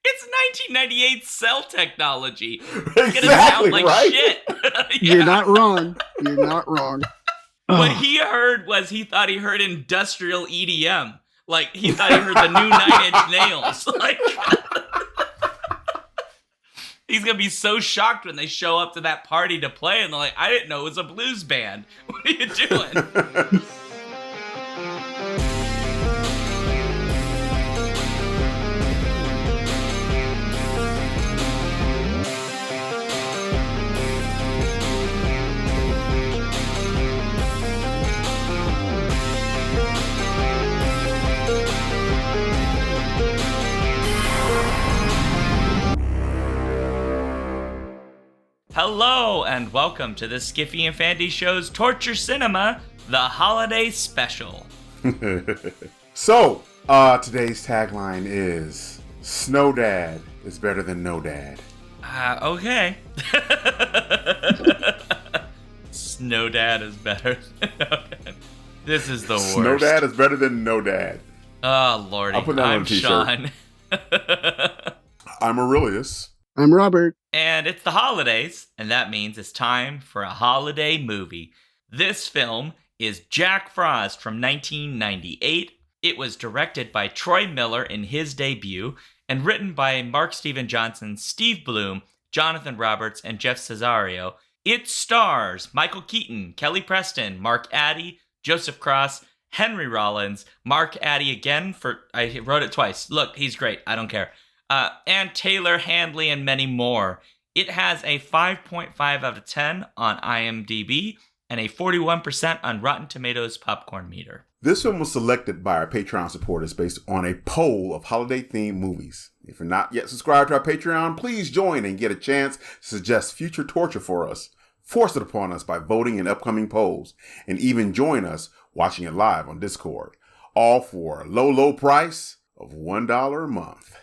It's 1998 cell technology. It's Exactly, gonna sound like right? shit. You're not wrong. You're not wrong. What Oh, he heard was he thought he heard industrial EDM. Like, he thought he heard the new Nine Inch Nails. Like, he's gonna be so shocked when they show up to that party to play, and they're like, I didn't know it was a blues band. What are you doing? Hello, and welcome to the Skiffy and Fandy Show's Torture Cinema, the Holiday Special. So, today's tagline is Snow Dad is better than no dad. Okay. Snow Dad is better than no dad. This is the worst. Snow Dad is better than no dad. Oh, Lordy. I'll put that on I'm a t-shirt. Sean. I'm Aurelius. I'm Robert. And it's the holidays, and that means it's time for a holiday movie. This film is Jack Frost from 1998. It was directed by Troy Miller in his debut, and written by Mark Steven Johnson, Steve Bloom, Jonathan Roberts, and Jeff Cesario. It stars Michael Keaton, Kelly Preston, Mark Addy, Joseph Cross, Henry Rollins, Mark Addy again I wrote it twice. Look, he's great. I don't care. And Taylor Handley and many more. It has a 5.5 out of 10 on IMDb and a 41% on Rotten Tomatoes popcorn meter. This film was selected by our Patreon supporters based on a poll of holiday-themed movies. If you're not yet subscribed to our Patreon, please join and get a chance to suggest future torture for us. Force it upon us by voting in upcoming polls, and even join us watching it live on Discord. All for a low, low price of $1 a month.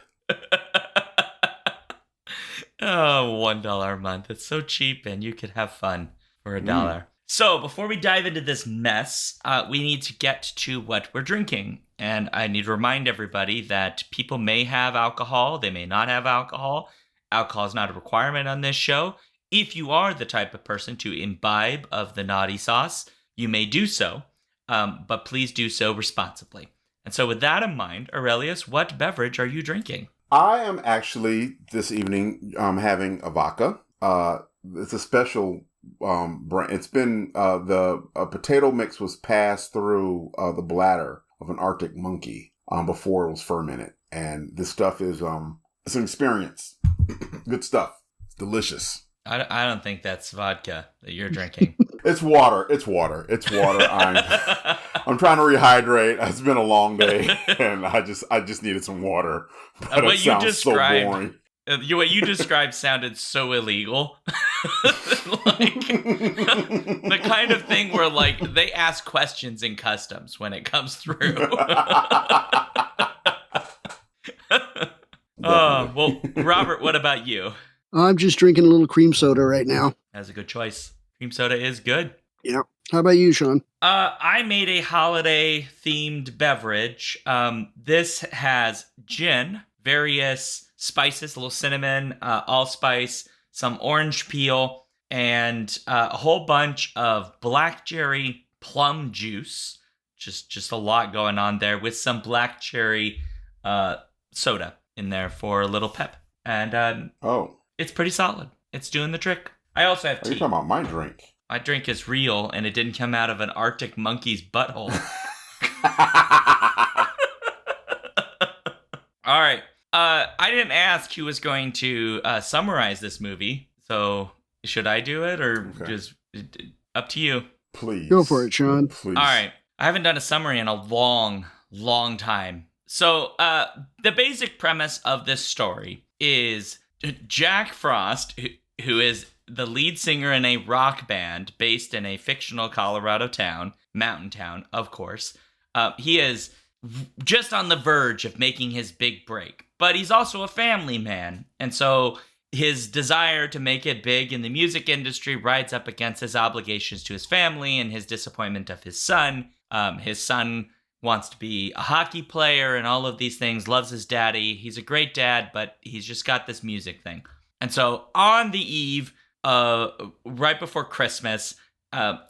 Oh, $1 a month. It's so cheap, and you could have fun for $1. So before we dive into this mess, we need to get to what we're drinking. And I need to remind everybody that people may have alcohol. They may not have alcohol. Alcohol is not a requirement on this show. If you are the type of person to imbibe of the naughty sauce, you may do so. But please do so responsibly. And so with that in mind, Aurelius, what beverage are you drinking? I am actually, this evening, having a vodka. It's a special brand. It's been, the potato mix was passed through the bladder of an Arctic monkey before it was fermented. And this stuff is, it's an experience. Good stuff. It's delicious. I don't think that's vodka that you're drinking. It's water. It's water. It's water. I'm trying to rehydrate. It's been a long day, and I just needed some water. But what it you sounds described, so boring. What you described sounded so illegal. Like the kind of thing where like they ask questions in customs when it comes through. Oh, well, Robert, what about you? I'm just drinking a little cream soda right now. That's a good choice. Cream soda is good. Yeah. How about you, Sean? I made a holiday-themed beverage. This has gin, various spices, a little cinnamon, allspice, some orange peel, and a whole bunch of black cherry plum juice. Just a lot going on there with some black cherry soda in there for a little pep. And it's pretty solid. It's doing the trick. I also have Are you tea. talking about my drink? My drink is real, and it didn't come out of an Arctic monkey's butthole. All right. I didn't ask who was going to summarize this movie, so should I do it, or just up to you? Please. Go for it, Sean. Please. All right. I haven't done a summary in a long, long time. So the basic premise of this story is Jack Frost, who is the lead singer in a rock band based in a fictional Colorado town, mountain town, of course. He is just on the verge of making his big break, but he's also a family man. And so his desire to make it big in the music industry rides up against his obligations to his family and his disappointment of his son. His son wants to be a hockey player and all of these things, loves his daddy. He's a great dad, but he's just got this music thing. And so on the eve, right before Christmas,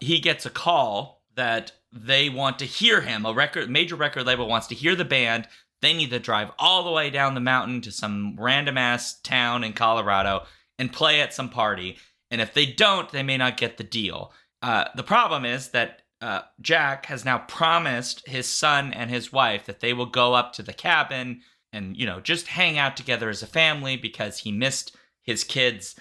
he gets a call that they want to hear him. Major record label wants to hear the band. They need to drive all the way down the mountain to some random ass town in Colorado and play at some party. And if they don't, they may not get the deal. The problem is that Jack has now promised his son and his wife that they will go up to the cabin and, just hang out together as a family because he missed his kids'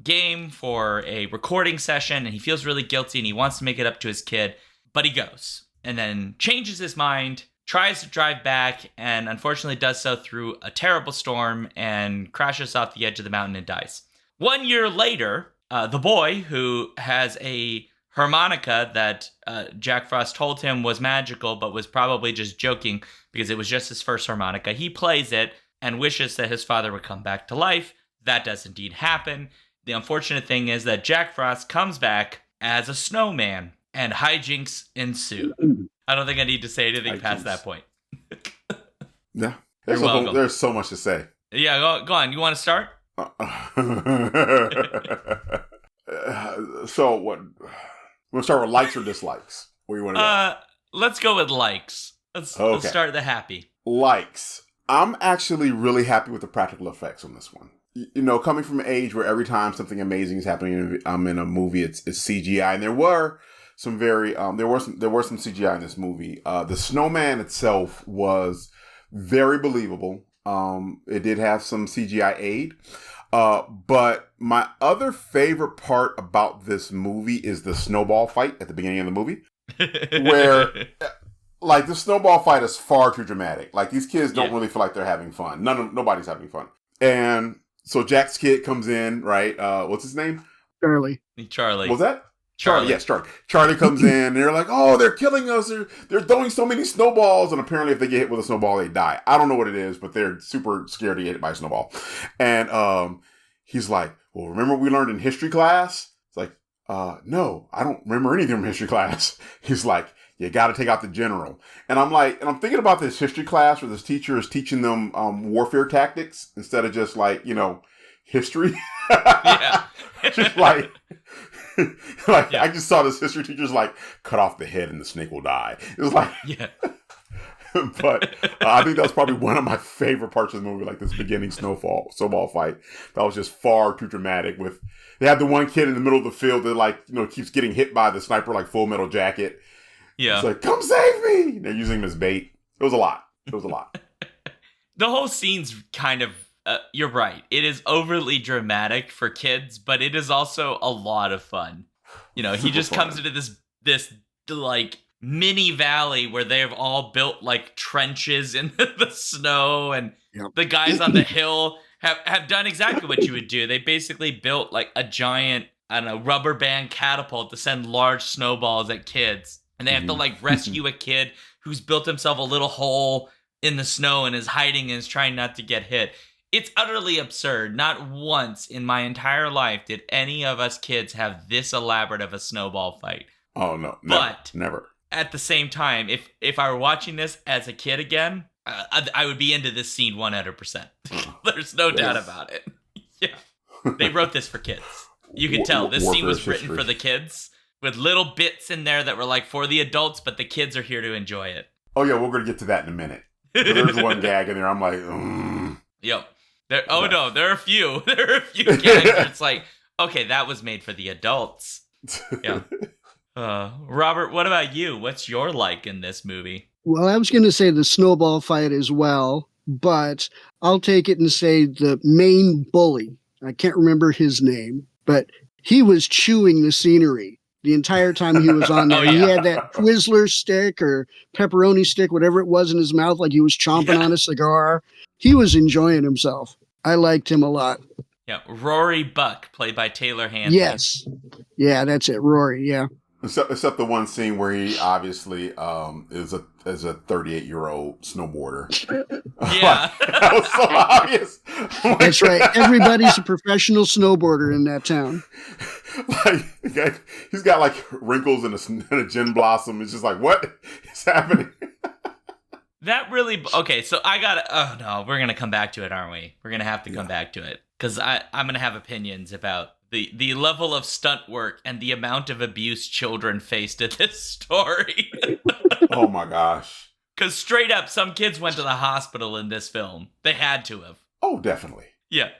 game for a recording session and he feels really guilty and he wants to make it up to his kid, but he goes and then changes his mind, tries to drive back, and unfortunately does so through a terrible storm and crashes off the edge of the mountain and dies. 1 year later, the boy who has a harmonica that Jack Frost told him was magical but was probably just joking because it was just his first harmonica, he plays it and wishes that his father would come back to life. That does indeed happen. The unfortunate thing is that Jack Frost comes back as a snowman and hijinks ensue. I don't think I need to say anything past that point. Yeah. There's so much to say. Yeah, go on. You want to start? So what? We'll start with likes or dislikes. Where you want to go? Let's go with likes. Let's start with the happy. Likes. I'm actually really happy with the practical effects on this one. Coming from an age where every time something amazing is happening in a movie, it's CGI, and there were some CGI in this movie. The snowman itself was very believable. It did have some CGI aid. But my other favorite part about this movie is the snowball fight at the beginning of the movie, where like the snowball fight is far too dramatic. Like these kids don't really feel like they're having fun. Nobody's having fun. And so Jack's kid comes in, right? What's his name? Charlie. Charlie. What was that? Charlie. Yes, Charlie. Charlie comes in and they're like, oh, they're killing us. They're throwing so many snowballs. And apparently if they get hit with a snowball, they die. I don't know what it is, but they're super scared to get hit by a snowball. And he's like, well, remember what we learned in history class? It's like, no, I don't remember anything from history class. He's like, you got to take out the general. And I'm thinking about this history class where this teacher is teaching them warfare tactics instead of just like, history. Yeah. Just like I just saw this history teacher's like, cut off the head and the snake will die. It was like, yeah. But I think that was probably one of my favorite parts of the movie, like this beginning snowball fight. That was just far too dramatic. They had the one kid in the middle of the field that keeps getting hit by the sniper like Full Metal Jacket. Yeah. It's like, come save me! They're using him as bait. It was a lot. The whole scene's kind of, you're right. It is overly dramatic for kids, but it is also a lot of fun. He just comes into this like mini valley where they've all built like trenches in the snow, and the guys on the hill have done exactly what you would do. They basically built like a giant, rubber band catapult to send large snowballs at kids. And they have to like rescue a kid who's built himself a little hole in the snow and is hiding and is trying not to get hit. It's utterly absurd. Not once in my entire life did any of us kids have this elaborate of a snowball fight. Oh, no. Never. At the same time, if I were watching this as a kid again, I would be into this scene 100%. There's no doubt about it. Yeah. They wrote this for kids. You can tell this scene was written for the kids, with little bits in there that were like for the adults, but the kids are here to enjoy it. Oh, yeah, we're going to get to that in a minute. There's one gag in there. I'm like, Yep. There are a few. There are a few gags where it's like, okay, that was made for the adults. Yeah. Robert, what about you? What's your like in this movie? Well, I was going to say the snowball fight as well, but I'll take it and say the main bully. I can't remember his name, but he was chewing the scenery the entire time he was on there. He had that Twizzler stick or pepperoni stick, whatever it was in his mouth, like he was chomping on a cigar. He was enjoying himself. I liked him a lot. Yeah, Rory Buck, played by Taylor Handley. Yes. Yeah, that's it, Rory, yeah. Except the one scene where he obviously is a 38-year-old snowboarder. Yeah. That was so obvious. That's right. Everybody's a professional snowboarder in that town. Like he's got like wrinkles and a gin blossom. It's just like, what is happening? That really okay. So I got. Oh no, we're gonna come back to it, aren't we? We're gonna have to come back to it because I'm gonna have opinions about the level of stunt work and the amount of abuse children faced in this story. Oh my gosh. Because straight up, some kids went to the hospital in this film. They had to have. Oh, definitely. Yeah.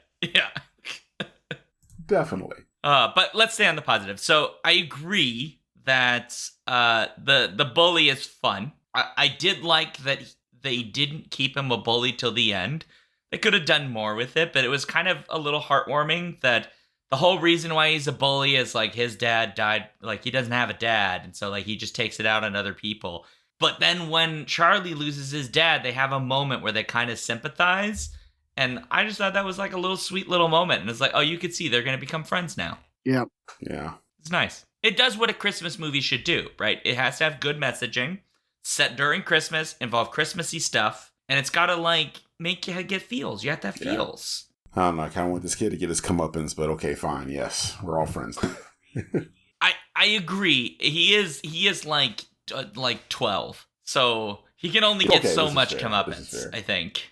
Definitely. But let's stay on the positive. So I agree that the bully is fun. I did like that they didn't keep him a bully till the end. They could have done more with it, but it was kind of a little heartwarming that the whole reason why he's a bully is like his dad died, like he doesn't have a dad, and so like he just takes it out on other people. But then when Charlie loses his dad, they have a moment where they kind of sympathize. And I just thought that was like a little sweet little moment. And it's like, oh, you could see they're going to become friends now. Yeah. Yeah. It's nice. It does what a Christmas movie should do, right? It has to have good messaging, set during Christmas, involve Christmassy stuff. And it's got to like make you get feels. You have to have feels. I don't know. I kind of want this kid to get his comeuppance, but okay, fine. Yes. We're all friends. I agree. He is like 12. So he can only get so much comeuppance, I think.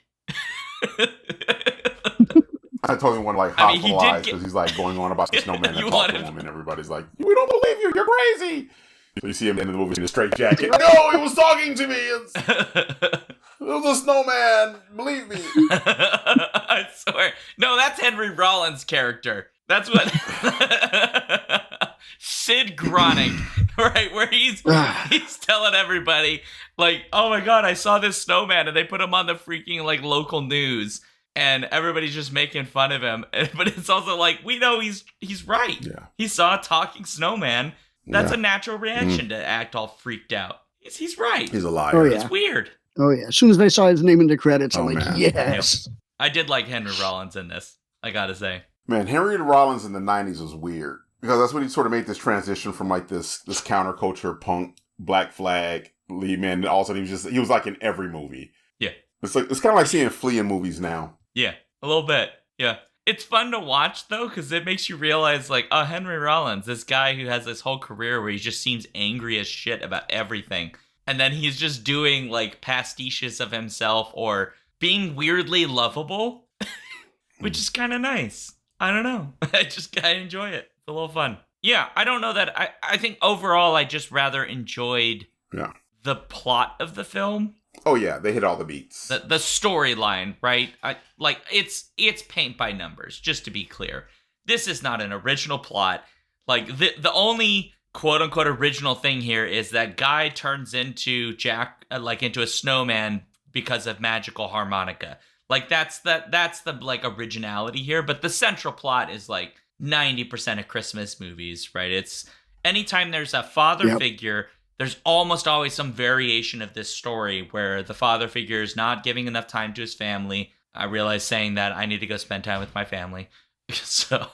I totally want to like hospitalize because he's like going on about the snowman and talking to him, and everybody's like, "We don't believe you. You're crazy." So you see him in the movie in a straight jacket. No, he was talking to me. It was a snowman. Believe me. I swear. No, that's Henry Rollins' character. That's what Sid Gronick, right? Where he's telling everybody, like, oh my God, I saw this snowman, and they put him on the freaking like local news, and everybody's just making fun of him. But it's also like, we know he's right. Yeah. He saw a talking snowman. That's a natural reaction to act all freaked out. He's right. He's a liar. Oh, yeah. It's weird. Oh, yeah. As soon as I saw his name in the credits, I'm like, man. yes. I did like Henry Rollins in this, I gotta say. Man, Henry Rollins in the 90s was weird because that's when he sort of made this transition from like this counterculture punk Black Flag lead man. And all of a sudden he was like in every movie. Yeah. It's kind of like seeing Flea in movies now. Yeah, a little bit. Yeah. It's fun to watch, though, because it makes you realize, like, oh, Henry Rollins, this guy who has this whole career where he just seems angry as shit about everything. And then he's just doing, like, pastiches of himself or being weirdly lovable, which is kind of nice. I don't know. I enjoy it. It's a little fun. Yeah, I don't know that. I think overall I just rather enjoyed the plot of the film. Oh yeah, they hit all the beats. The storyline, right? It's paint by numbers, just to be clear. This is not an original plot. Like the only quote unquote original thing here is that guy turns into Jack into a snowman because of magical harmonica. Like that's the like originality here, but the central plot is like 90% of Christmas movies, right? It's anytime there's a father figure, there's almost always some variation of this story where the father figure is not giving enough time to his family. I realize saying that I need to go spend time with my family. So,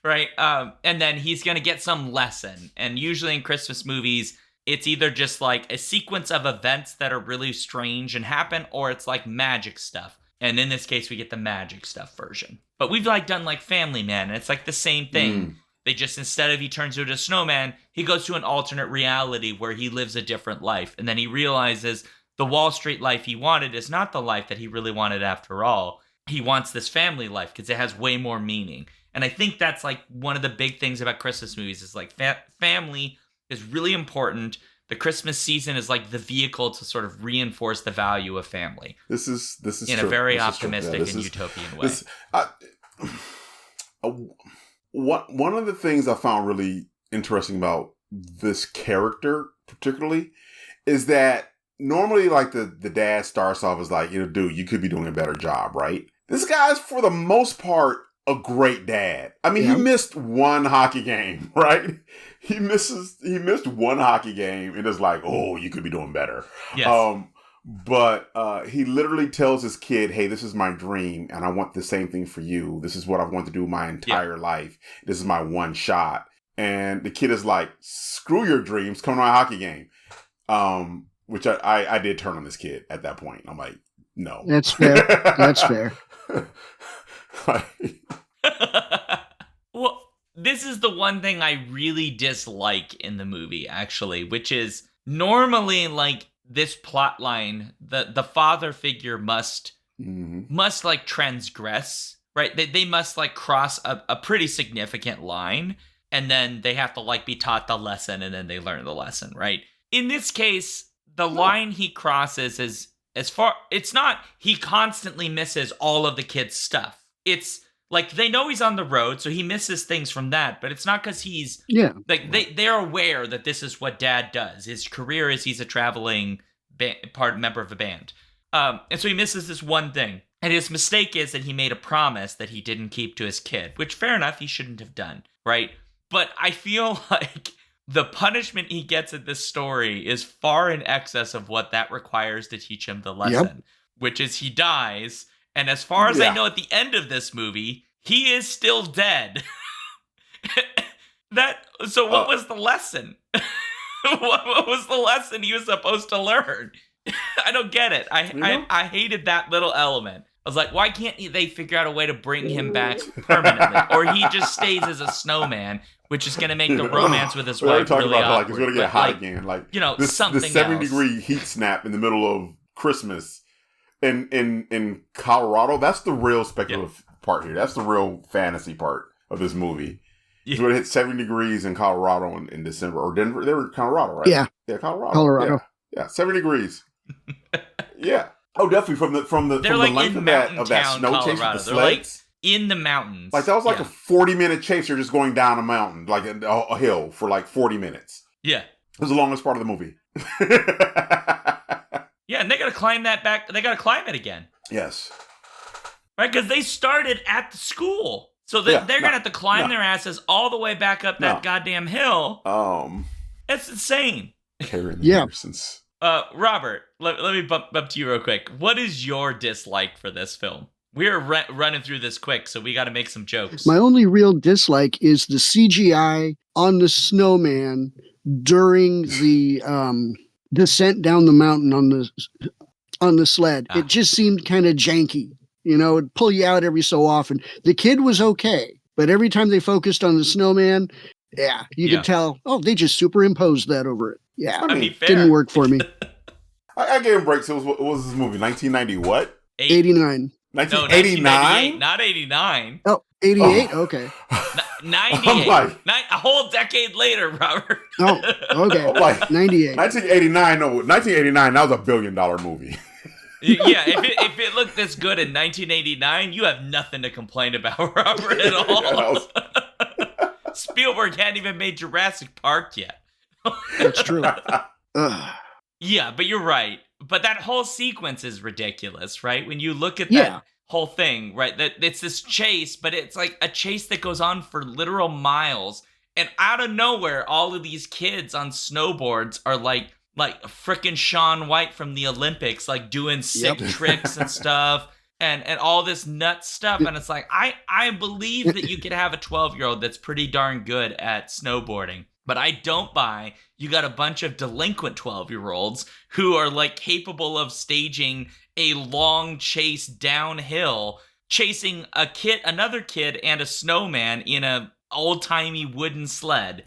right. And then he's going to get some lesson. And usually in Christmas movies, it's either just like a sequence of events that are really strange and happen, or it's like magic stuff. And in this case, we get the magic stuff version. But we've like done like Family Man, and it's like the same thing. They just, instead of he turns into a snowman, he goes to an alternate reality where he lives a different life. And then he realizes the Wall Street life he wanted is not the life that he really wanted after all. He wants this family life because it has way more meaning. And I think that's like one of the big things about Christmas movies is like family is really important. The Christmas season is like the vehicle to sort of reinforce the value of family. This is in true. A very optimistic and utopian way. One of the things I found really interesting about this character, particularly, is that normally, like the dad starts off as like, dude, you could be doing a better job, right? This guy's for the most part a great dad. I mean, he missed one hockey game, right? He missed one hockey game and is like, oh, you could be doing better. Yes. But he literally tells his kid, hey, this is my dream, and I want the same thing for you. This is what I want to do my entire life. This is my one shot. And the kid is like, screw your dreams, come to my hockey game. Which I did turn on this kid at that point. I'm like, no. That's fair. That's fair. Well, this is the one thing I really dislike in the movie, actually, which is normally like this plot line, the father figure must like transgress, right? They must like cross a pretty significant line, and then they have to like be taught the lesson, and then they learn the lesson, right? In this case, the line he crosses is it's not he constantly misses all of the kids' stuff. It's like they know he's on the road, so he misses things from that, but it's not because he's like they're aware that this is what dad does. His career is he's a traveling member of a band. And so he misses this one thing. And his mistake is that he made a promise that he didn't keep to his kid, which fair enough, he shouldn't have done, right? But I feel like the punishment he gets in this story is far in excess of what that requires to teach him the lesson, which is he dies. And as far as I know, at the end of this movie, he is still dead. So what was the lesson? What was the lesson he was supposed to learn? I don't get it. I hated that little element. I was like, why can't they figure out a way to bring him back permanently? Or he just stays as a snowman, which is going to make the romance with his wife really awkward. Like it's going to get hot again. Like, this 70-degree heat snap in the middle of Christmas in Colorado. That's the real speculative part here. That's the real fantasy part of this movie. It's when it hit 70 degrees in Colorado in December. Or Denver. They were in Colorado, right? Yeah. Yeah, Colorado. Yeah, 70 degrees. Yeah. Oh, definitely from the length of that snow chase with the sleds. Like in the mountains. Like that was like a 40-minute chase. You're just going down a mountain, like a hill for like 40 minutes. Yeah. It was the longest part of the movie. Yeah, and they got to climb that back. They got to climb it again. Yes. Right, because they started at the school. So they're going to have to climb their asses all the way back up that goddamn hill. It's insane. Carrying the Andersons. Robert, let me bump up to you real quick. What is your dislike for this film? We're running through this quick, so we got to make some jokes. My only real dislike is the CGI on the snowman during the descent down the mountain on the sled. It just seemed kind of janky. It'd pull you out every so often. The kid was okay, but every time they focused on the snowman, you could tell, they just superimposed that over it. Yeah, I mean, didn't work for me. I gave him breaks. What was this movie? 1990 what? 89. 1989? Not 89. Oh, 88? Oh. Okay. 98. A whole decade later, Robert. Oh, okay. 98. 1989, no. 1989, that was $1 billion movie. Yeah, if it looked this good in 1989, you have nothing to complain about, Robert, at all. Spielberg hadn't even made Jurassic Park yet. That's true. Yeah, but you're right. But that whole sequence is ridiculous, right? When you look at that whole thing, right? That it's this chase, but it's like a chase that goes on for literal miles. And out of nowhere, all of these kids on snowboards are like frickin' Shaun White from the Olympics, like doing sick tricks and stuff. And all this nuts stuff. And it's like, I believe that you could have a 12-year-old that's pretty darn good at snowboarding. But I don't buy you got a bunch of delinquent 12-year-olds who are like capable of staging a long chase downhill, chasing another kid and a snowman in a old-timey wooden sled.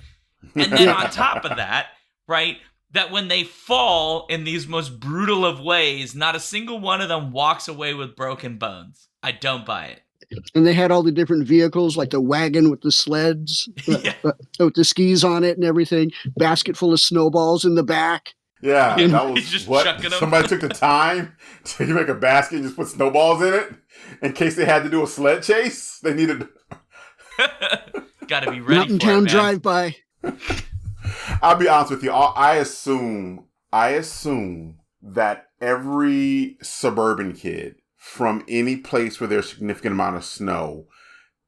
And then on top of that, right, that when they fall in these most brutal of ways, not a single one of them walks away with broken bones. I don't buy it. And they had all the different vehicles, like the wagon with the sleds, with the skis on it and everything, basket full of snowballs in the back. Yeah, that was just what? Somebody took the time to make a basket and just put snowballs in it in case they had to do a sled chase. They needed... Got to be ready Mountain Town drive-by. I'll be honest with you. I assume that every suburban kid from any place where there's a significant amount of snow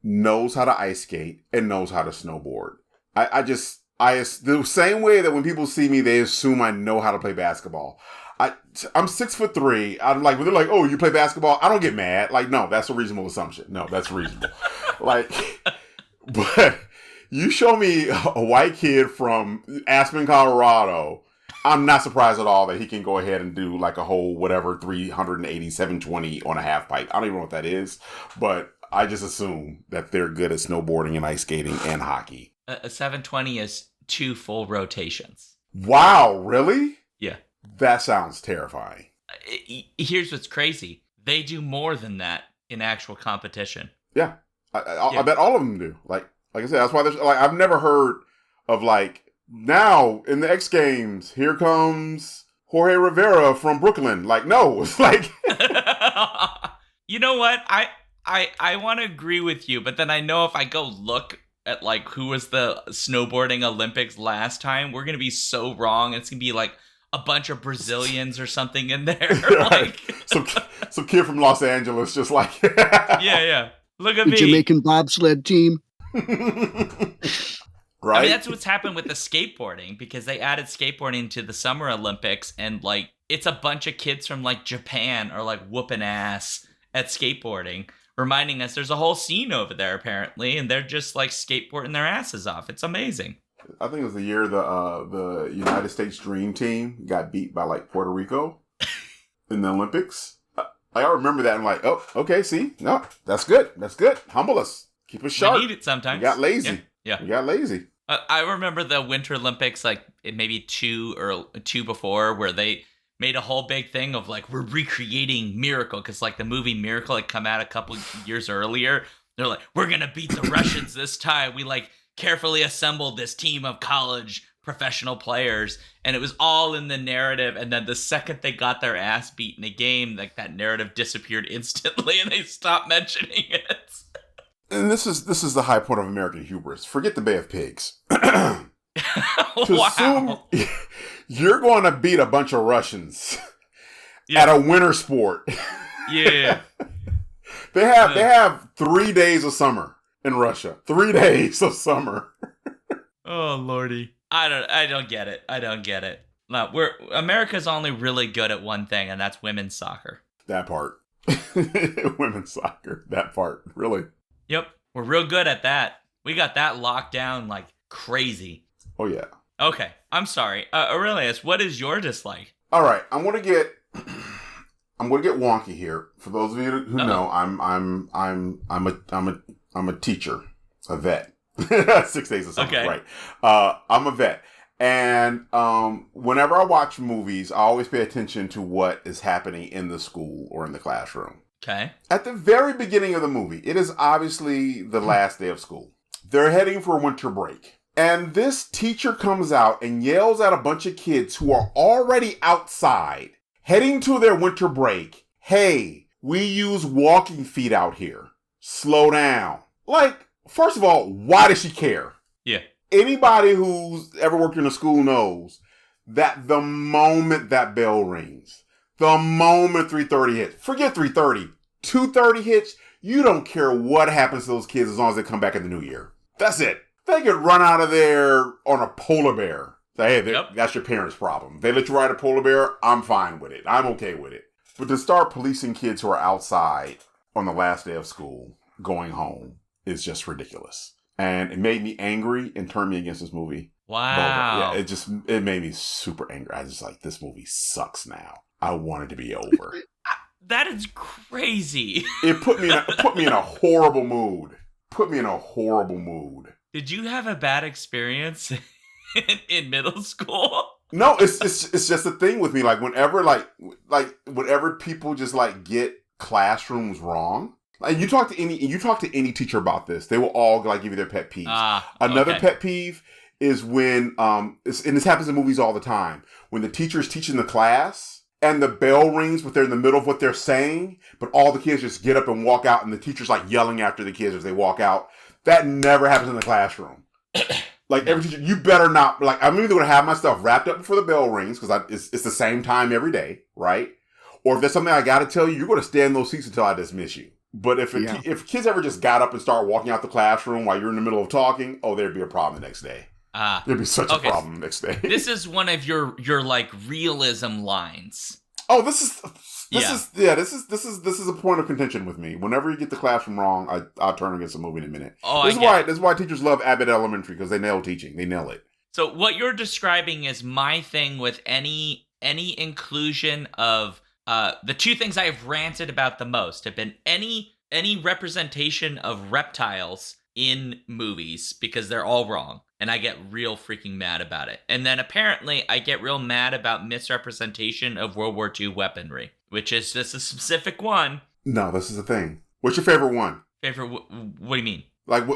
knows how to ice skate and knows how to snowboard. The same way that when people see me, they assume I know how to play basketball. I'm 6'3". I'm like, when they're like, "Oh, you play basketball?" I don't get mad. Like, no, that's a reasonable assumption. No, that's reasonable. But you show me a white kid from Aspen, Colorado, I'm not surprised at all that he can go ahead and do like a whole 380, 720 on a half pipe. I don't even know what that is, but I just assume that they're good at snowboarding and ice skating and hockey. A 720 is 2 full rotations. Wow, really? Yeah. That sounds terrifying. Here's what's crazy. They do more than that in actual competition. Yeah. I bet all of them do. Like I said, that's why there's like I've never heard of like now in the X Games, here comes Jorge Rivera from Brooklyn. Like, no, it's like You know what? I want to agree with you, but then I know if I go look at like who was the snowboarding Olympics last time, we're gonna be so wrong. It's gonna be like a bunch of Brazilians or something in there. Like some kid from Los Angeles, just like yeah. Look at The me. Jamaican bobsled team. Right? I mean, that's what's happened with the skateboarding because they added skateboarding to the Summer Olympics, and like it's a bunch of kids from like Japan are like whooping ass at skateboarding, reminding us there's a whole scene over there apparently, and they're just like skateboarding their asses off. It's amazing. I think it was the year the United States Dream Team got beat by like Puerto Rico in the Olympics. I remember that and like, oh, okay, see, no, that's good. That's good. Humble us. Keep us sharp. We need it sometimes. We got lazy. Yeah. We got lazy. I remember the Winter Olympics, like maybe two before, where they made a whole big thing of like we're recreating Miracle because like the movie Miracle had come out a couple years earlier. They're like, we're gonna beat the Russians this time. We like carefully assembled this team of college professional players, and it was all in the narrative. And then the second they got their ass beat in a game, like that narrative disappeared instantly, and they stopped mentioning it. And this is the high point of American hubris. Forget the Bay of Pigs. Wow. Assume you're going to beat a bunch of Russians at a winter sport. Yeah. They have 3 days of summer in Russia. 3 days of summer. Oh lordy. I don't get it. I don't get it. No, America's only really good at one thing, and that's women's soccer. That part. Women's soccer. That part. Really. Yep. We're real good at that. We got that locked down like crazy. Oh yeah. Okay. I'm sorry. Aurelius, what is your dislike? All right. I'm gonna get wonky here. For those of you who know, I'm a teacher, a vet. 6 days of summer, Okay. Right? I'm a vet, and whenever I watch movies, I always pay attention to what is happening in the school or in the classroom. Okay. At the very beginning of the movie, it is obviously the last day of school. They're heading for winter break, and this teacher comes out and yells at a bunch of kids who are already outside, heading to their winter break. Hey, we use walking feet out here. Slow down. Like, first of all, why does she care? Yeah. Anybody who's ever worked in a school knows that the moment that bell rings, the moment 3:30 hits, forget 3:30, 2:30 hits, you don't care what happens to those kids as long as they come back in the new year. That's it. They could run out of there on a polar bear. Say, hey, that's your parents' problem. They let you ride a polar bear, I'm fine with it. I'm okay with it. But to start policing kids who are outside on the last day of school, going home, is just ridiculous. And it made me angry and turned me against this movie. Wow. Yeah, it made me super angry. I was like, this movie sucks now. I want it to be over. That is crazy. It put me in a horrible mood. Did you have a bad experience in middle school? No, it's just a thing with me. Like whenever whenever people just like get classrooms wrong. Like you talk to any teacher about this, they will all like give you their pet peeves. Another pet peeve is when and this happens in movies all the time, when the teacher is teaching the class and the bell rings, but they're in the middle of what they're saying, but all the kids just get up and walk out, and the teacher's like yelling after the kids as they walk out. That never happens in the classroom. Like every teacher, you better not. Like I'm either going to have my stuff wrapped up before the bell rings because it's the same time every day, right? Or if there's something I got to tell you, you're going to stay in those seats until I dismiss you. But if kids ever just got up and started walking out the classroom while you're in the middle of talking, there'd be a problem the next day. There'd be such a problem the next day. This is one of your like realism lines. Oh, this is a point of contention with me. Whenever you get the classroom wrong, I'll turn against a movie in a minute. This is why teachers love Abbott Elementary, because they nail teaching. They nail it. So what you're describing is my thing with any inclusion of the two things I have ranted about the most have been any any representation of reptiles in movies because they're all wrong. And I get real freaking mad about it. And then apparently I get real mad about misrepresentation of World War II weaponry, which is just a specific one. No, this is the thing. What's your favorite one? What do you mean? Like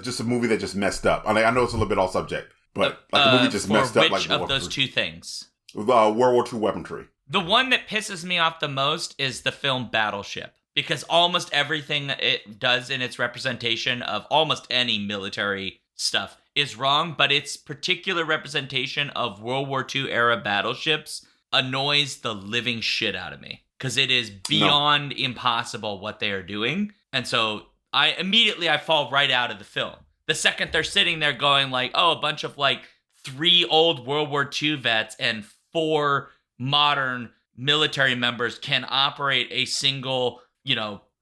just a movie that just messed up. I know it's a little bit off subject, but like a movie just messed up. Which of those two things? World War II weaponry. The one that pisses me off the most is the film Battleship, because almost everything it does in its representation of almost any military stuff is wrong, but its particular representation of World War II era battleships annoys the living shit out of me, because it is beyond impossible what they are doing. And so I fall right out of the film. The second they're sitting there going like, oh, a bunch of like 3 old World War II vets and 4 modern military members can operate a single,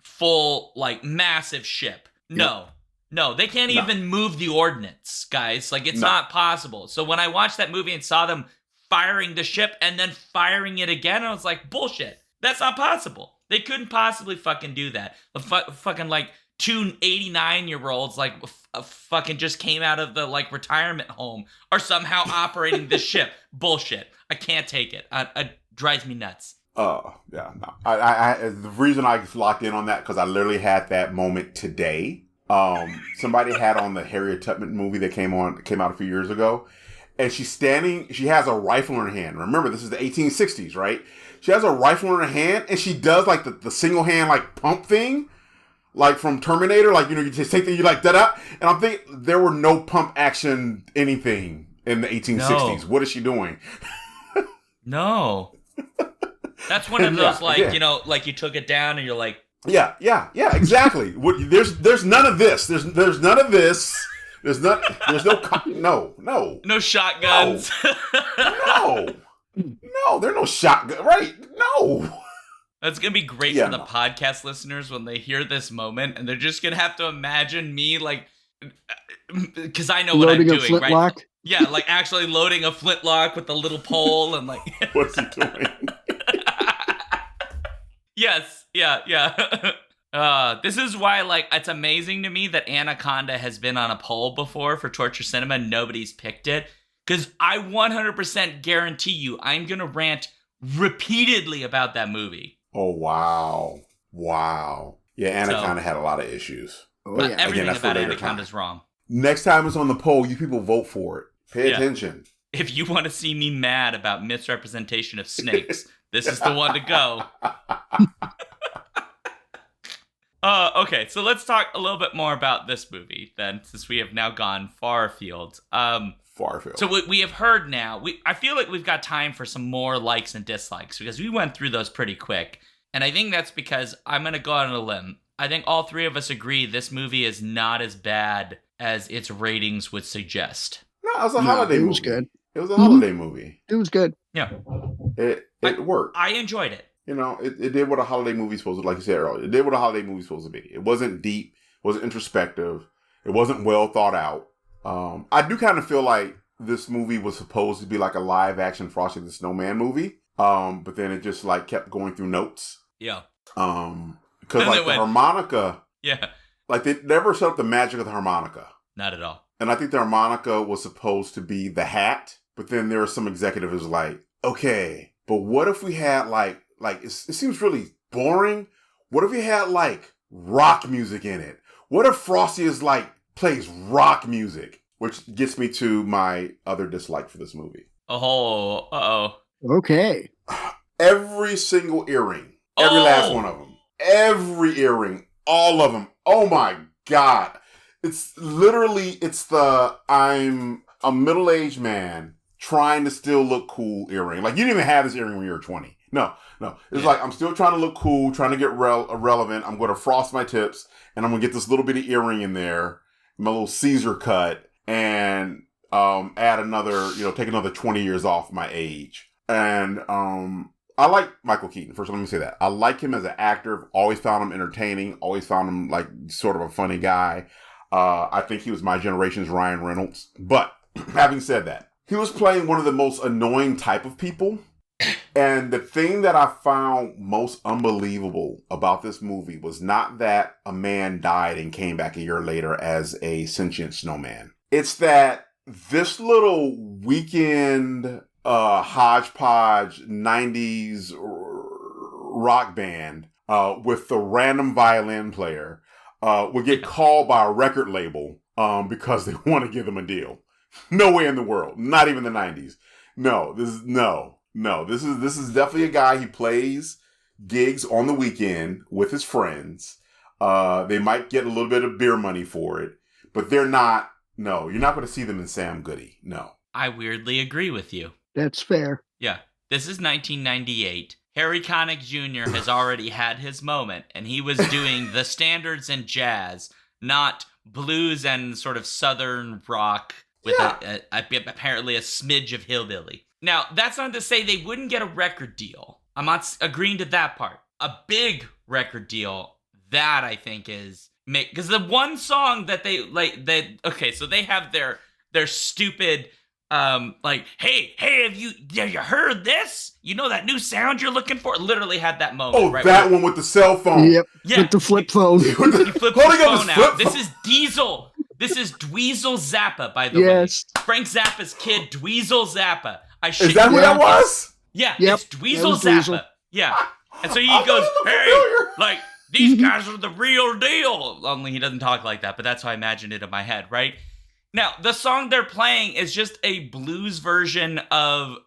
full, like, massive ship. No, they can't even move the ordnance, guys. Like, it's not possible. So when I watched that movie and saw them firing the ship and then firing it again, I was like, bullshit. That's not possible. They couldn't possibly fucking do that. Fucking, like, 2 89-year-olds, like, fucking just came out of the, like, retirement home are somehow operating this ship. Bullshit. I can't take it. It drives me nuts. Yeah, no. I the reason I locked in on that, because I literally had that moment today. Somebody had on the Harriet Tubman movie that came out a few years ago, and she has a rifle in her hand. Remember, this is the 1860s, right? She has a rifle in her hand, and she does like the single hand like pump thing, like from Terminator, like you just take you like da. And I'm thinking there were no pump action anything in the 1860s. No. What is she doing? No. That's one of those like you took it down and you're like, yeah, exactly. There's none of this. There's none of this. There's no shotguns. No, there's no shotgun. Right? No. That's gonna be great for the podcast listeners when they hear this moment, and they're just gonna have to imagine me like, because I know what I'm doing, right? Flintlock? Yeah, like actually loading a flintlock with a little pole and like. What's he doing? Yes, yeah. This is why, like, it's amazing to me that Anaconda has been on a poll before for Torture Cinema. Nobody's picked it. Because I 100% guarantee you I'm going to rant repeatedly about that movie. Oh, wow. Yeah, Anaconda had a lot of issues. But everything about Anaconda is wrong. Next time it's on the poll, you people vote for it. Pay attention. If you want to see me mad about misrepresentation of snakes, this is the one to go. Okay, so let's talk a little bit more about this movie then, since we have now gone far afield. So we have heard now. I feel like we've got time for some more likes and dislikes because we went through those pretty quick. And I think that's because I'm going to go out on a limb. I think all 3 of us agree this movie is not as bad as its ratings would suggest. No, it was a holiday movie. It was good. It was a holiday movie. It was good. Yeah. It worked. I enjoyed it. It did what a holiday movie's supposed to, like you said earlier. It did what a holiday movie's supposed to be. It wasn't deep. It wasn't introspective. It wasn't well thought out. I do kind of feel like this movie was supposed to be like a live action Frosty the Snowman movie. But then it just like kept going through notes. Yeah. Because like the harmonica. Yeah. Like they never set up the magic of the harmonica. Not at all. And I think the harmonica was supposed to be the hat. But then there were some executive who was like, okay, but what if we had like it seems really boring. What if we had like rock music in it? What if Frosty is like plays rock music? Which gets me to my other dislike for this movie. Oh, uh-oh. Okay. Every single earring. Every last one of them. Every earring. All of them. Oh my God. It's the I'm a middle-aged man trying to still look cool earring. Like, you didn't even have this earring when you were 20. No. It's like, I'm still trying to look cool, trying to get relevant. I'm going to frost my tips, and I'm going to get this little bitty earring in there, my little Caesar cut, and add another, take another 20 years off my age. And I like Michael Keaton. First, let me say that. I like him as an actor. I've always found him entertaining. Always found him like sort of a funny guy. I think he was my generation's Ryan Reynolds. But having said that, he was playing one of the most annoying type of people And the thing that I found most unbelievable about this movie was not that a man died and came back a year later as a sentient snowman. It's that this little weekend hodgepodge 90s rock band with the random violin player would get called by a record label because they want to give them a deal. No way in the world. Not even the 90s. No, this is definitely a guy. He plays gigs on the weekend with his friends. They might get a little bit of beer money for it, but they're not. No, you're not going to see them in Sam Goody. No. I weirdly agree with you. That's fair. Yeah. This is 1998. Harry Connick Jr. has already had his moment, and he was doing the standards and jazz, not blues and sort of southern rock with apparently a smidge of hillbilly. Now, that's not to say they wouldn't get a record deal. I'm not agreeing to that part. A big record deal, that I think is... Because the one song that so they have their stupid... hey, have you heard this? You know that new sound you're looking for? Literally had that moment. Oh, right, that one with the cell phone. Yep. Yeah. With the flip phone. He flips his phone out. This is Diesel. This is Dweezil Zappa, by the way. Frank Zappa's kid, Dweezil Zappa. Is that who that was? Yeah, it's Dweezil Zappa. Yeah. And so he goes, hey, these guys are the real deal. Only he doesn't talk like that, but that's how I imagined it in my head, right? Now, the song they're playing is just a blues version of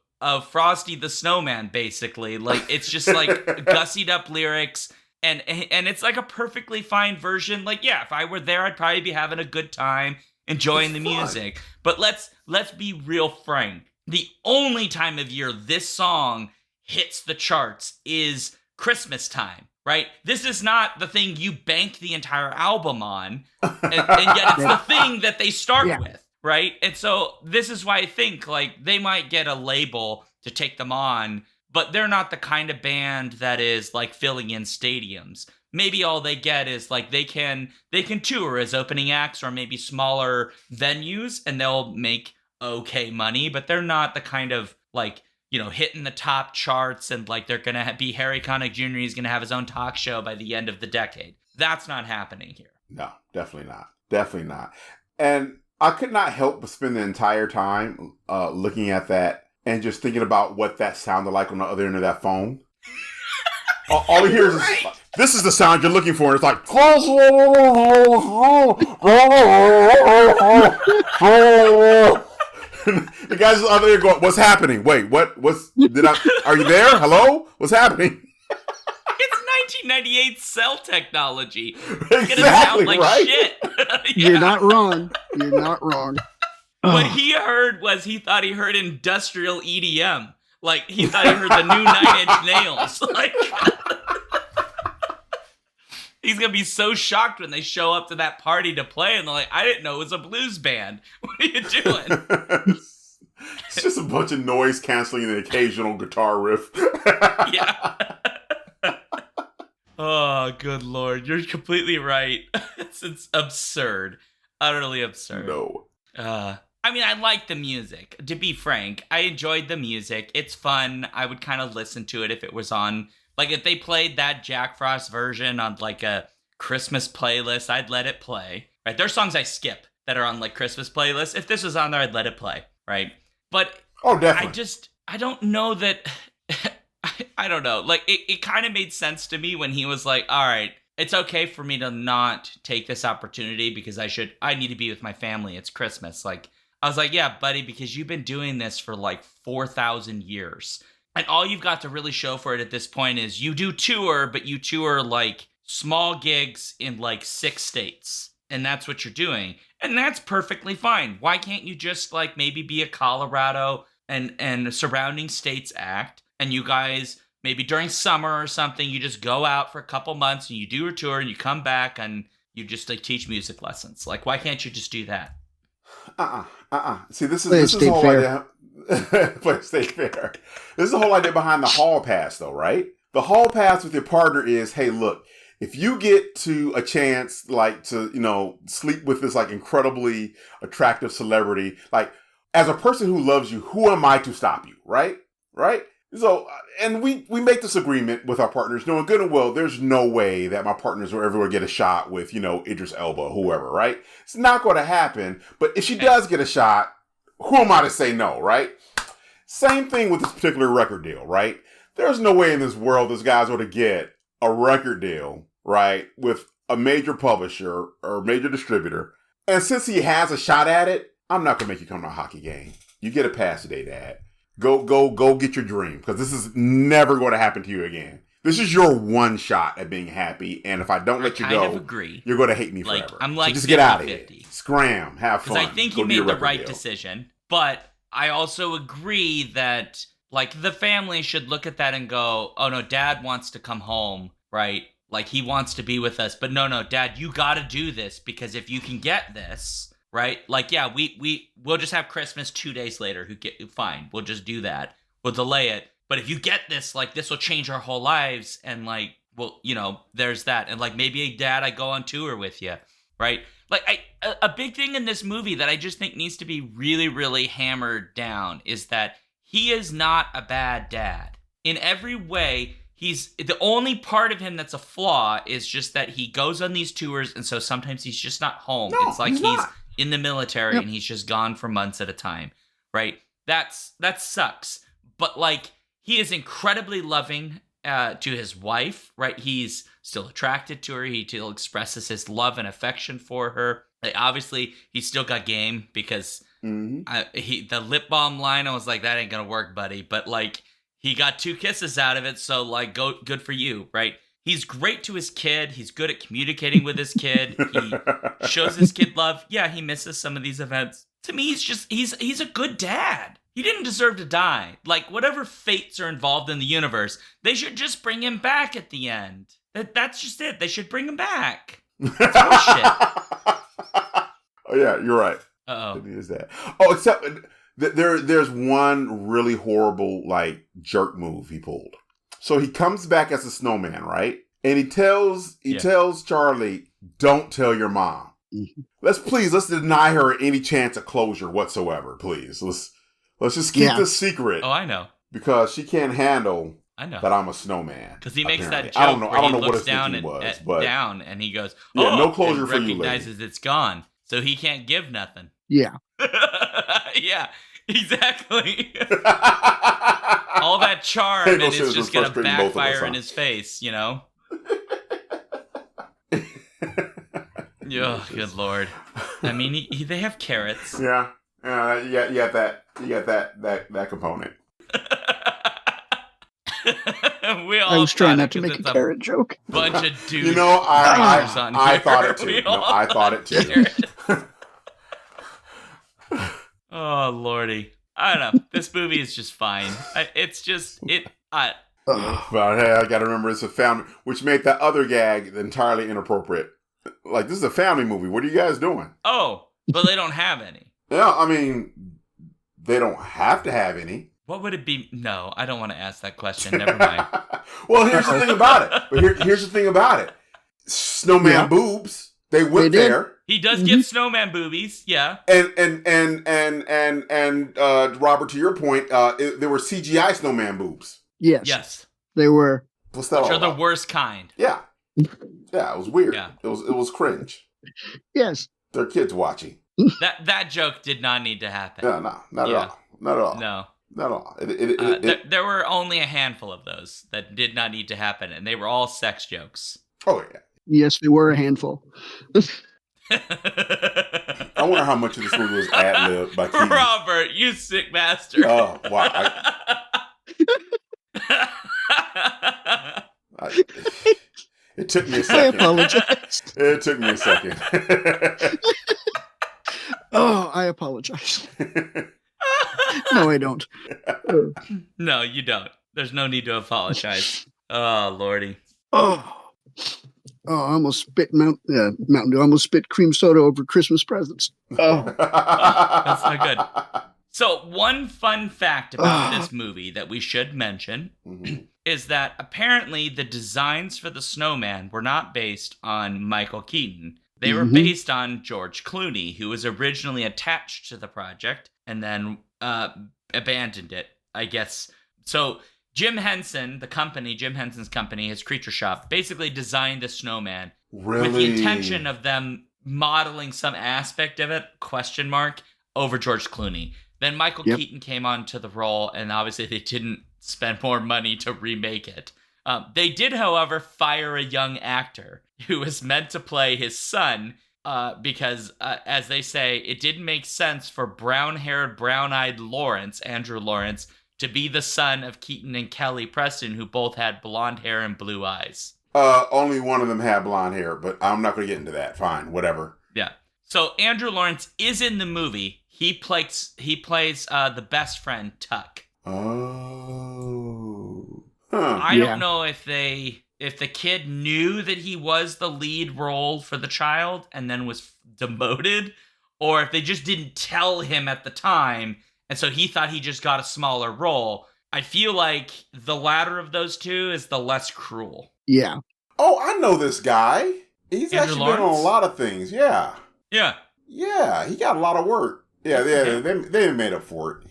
Frosty the Snowman, basically. It's just gussied up lyrics, and it's like a perfectly fine version. If I were there, I'd probably be having a good time, enjoying the music. But let's be real frank. The only time of year this song hits the charts is Christmas time. Right? This is not the thing you bank the entire album on, and yet it's the thing that they start with, right? And so this is why I think they might get a label to take them on, but they're not the kind of band that is filling in stadiums. Maybe all they get is they can tour as opening acts or maybe smaller venues, and they'll make okay money, but they're not the kind of hitting the top charts and they're going to be Harry Connick Jr. He's going to have his own talk show by the end of the decade. That's not happening here. No, definitely not. Definitely not. And I could not help but spend the entire time looking at that and just thinking about what that sounded like on the other end of that phone. All you hear is, this is the sound you're looking for. And it's like, the guys out there going, what's happening? Wait, are you there? Hello? What's happening? It's 1998 cell technology. It's gonna sound like shit. You're not wrong. You're not wrong. What he heard was he thought he heard industrial EDM. He thought he heard the new 9 Inch Nails. He's going to be so shocked when they show up to that party to play, and they're like, I didn't know it was a blues band. What are you doing? It's just a bunch of noise canceling and an occasional guitar riff. Yeah. Oh, good Lord. You're completely right. It's absurd. Utterly absurd. No. I like the music. To be frank, I enjoyed the music. It's fun. I would kind of listen to it if it was on... if they played that Jack Frost version on a Christmas playlist, I'd let it play, right? There's songs I skip that are on Christmas playlists. If this was on there, I'd let it play, right? But definitely. I don't know that, I don't know. It kind of made sense to me when he was all right, it's okay for me to not take this opportunity because I need to be with my family. It's Christmas. I was like, yeah, buddy, because you've been doing this for 4,000 years. And all you've got to really show for it at this point is you do tour, but you tour small gigs in 6 states. And that's what you're doing. And that's perfectly fine. Why can't you just maybe be a Colorado and surrounding states act? And you guys, maybe during summer or something, you just go out for a couple months and you do a tour and you come back and you just teach music lessons. Why can't you just do that? See, this is the whole idea. Play State Fair. This is the whole idea behind the hall pass, though, right? The hall pass with your partner is, hey, look, if you get to a chance, to, sleep with this, incredibly attractive celebrity, as a person who loves you, who am I to stop you, right? Right? So, and we make this agreement with our partners, knowing good and well, there's no way that my partners will ever get a shot with, Idris Elba, whoever, right? It's not going to happen. But if she does get a shot, who am I to say no, right? Same thing with this particular record deal, right? There's no way in this world this guy's going to get a record deal, right, with a major publisher or major distributor. And since he has a shot at it, I'm not going to make you come to a hockey game. You get a pass today, Dad. Go get your dream, because this is never going to happen to you again. This is your one shot at being happy, and if I don't let you go, agree. You're going to hate me forever. I'm like, so just 50, get out of 50. here. Scram, have fun. Because I think he made the right decision, but I also agree that, like, the family should look at that and go, oh no, Dad wants to come home, right? Like, he wants to be with us, but no, Dad, you gotta do this, because if you can get this, right? Like, yeah, we'll just have Christmas 2 days later. Fine, we'll just do that. We'll delay it. But if you get this, like, this will change our whole lives. And, like, well, there's that. And, like, maybe, Dad, I go on tour with you, right? Like, a big thing in this movie that I just think needs to be really, really hammered down is that he is not a bad dad. In every way, he's the only part of him that's a flaw is just that he goes on these tours, and so sometimes he's just not home. No, it's like he's in the military, Yep. and he's just gone for months at a time, right? That sucks. But, like, he is incredibly loving to his wife, right? He's still attracted to her. He still expresses his love and affection for her. Like, obviously, he's still got game, because the lip balm line, I was like, that ain't gonna work, buddy. But, like, he got 2 kisses out of it, so, like, good for you, right? He's great to his kid. He's good at communicating with his kid. He shows his kid love. Yeah, he misses some of these events. To me, he's a good dad. He didn't deserve to die. Like, whatever fates are involved in the universe, they should just bring him back at the end. That's just it. They should bring him back. That's bullshit. Oh, yeah, you're right. Uh-oh. It is that. Oh, except there's one really horrible, like, jerk move he pulled. So he comes back as a snowman, right? And he tells Charlie, don't tell your mom. Mm-hmm. Let's deny her any chance of closure whatsoever, please. Let's just keep this secret. Oh, I know. Because she can't handle that I'm a snowman. Because he makes apparently. that joke I don't know where he what looks his down thinking and was, down, and he goes, yeah, oh, no closure and for you, recognizes it's gone, so he can't give nothing. Yeah. Yeah, exactly. All that charm, and it's just going to backfire in his face, Oh, good Lord. I mean, they have carrots. Yeah. You got that component. I was trying not to make a carrot joke. Bunch of dudes. I thought it too. I thought it too. Oh, Lordy. I don't know. This movie is just fine. But hey, I gotta remember it's a family, which made that other gag entirely inappropriate. Like, this is a family movie. What are you guys doing? Oh, but they don't have any. Yeah, I mean, they don't have to have any. What would it be? No, I don't want to ask that question. Never mind. Well, here's the thing about it. But here's the thing about it. Snowman boobs. They went there. He does give snowman boobies. Yeah. And Robert, to your point, there were CGI snowman boobs. Yes. They were. What's that? Which are the worst kind. Yeah. Yeah, it was weird. Yeah. It was cringe. Yes. They're kids watching. That joke did not need to happen. Yeah, no, not at all. Not at all. No. Not at all. There were only a handful of those that did not need to happen, and they were all sex jokes. Oh, yeah. Yes, they were a handful. I wonder how much of this movie was ad-libbed by Keaton. Robert, you sick bastard. Oh, wow. It took me a second. I apologize. It took me a second. Oh, I apologize. No, I don't. No, you don't. There's no need to apologize. Oh, Lordy. Oh, I almost spit Mountain Dew. I almost spit cream soda over Christmas presents. Oh. That's not good. So, one fun fact about this movie that we should mention is that apparently the designs for the snowman were not based on Michael Keaton. They were based on George Clooney, who was originally attached to the project and then abandoned it, I guess. So Jim Henson, Jim Henson's company, his Creature Shop, basically designed the snowman Really? with the intention of them modeling some aspect of it, over George Clooney. Then Michael Keaton came onto the role, and obviously they didn't spend more money to remake it. They did, however, fire a young actor who was meant to play his son because, as they say, it didn't make sense for brown-haired, brown-eyed Andrew Lawrence, to be the son of Keaton and Kelly Preston, who both had blonde hair and blue eyes. Only one of them had blonde hair, but I'm not going to get into that. Fine, whatever. Yeah. So Andrew Lawrence is in the movie. He plays the best friend, Tuck. Oh. Huh. I don't know if the kid knew that he was the lead role for the child and then was demoted, or if they just didn't tell him at the time, and so he thought he just got a smaller role. I feel like the latter of those two is the less cruel. Yeah. Oh, I know this guy. He's Andrew actually Lawrence? been on a lot of things. Yeah. Yeah. Yeah, he got a lot of work. Yeah, they made up for it.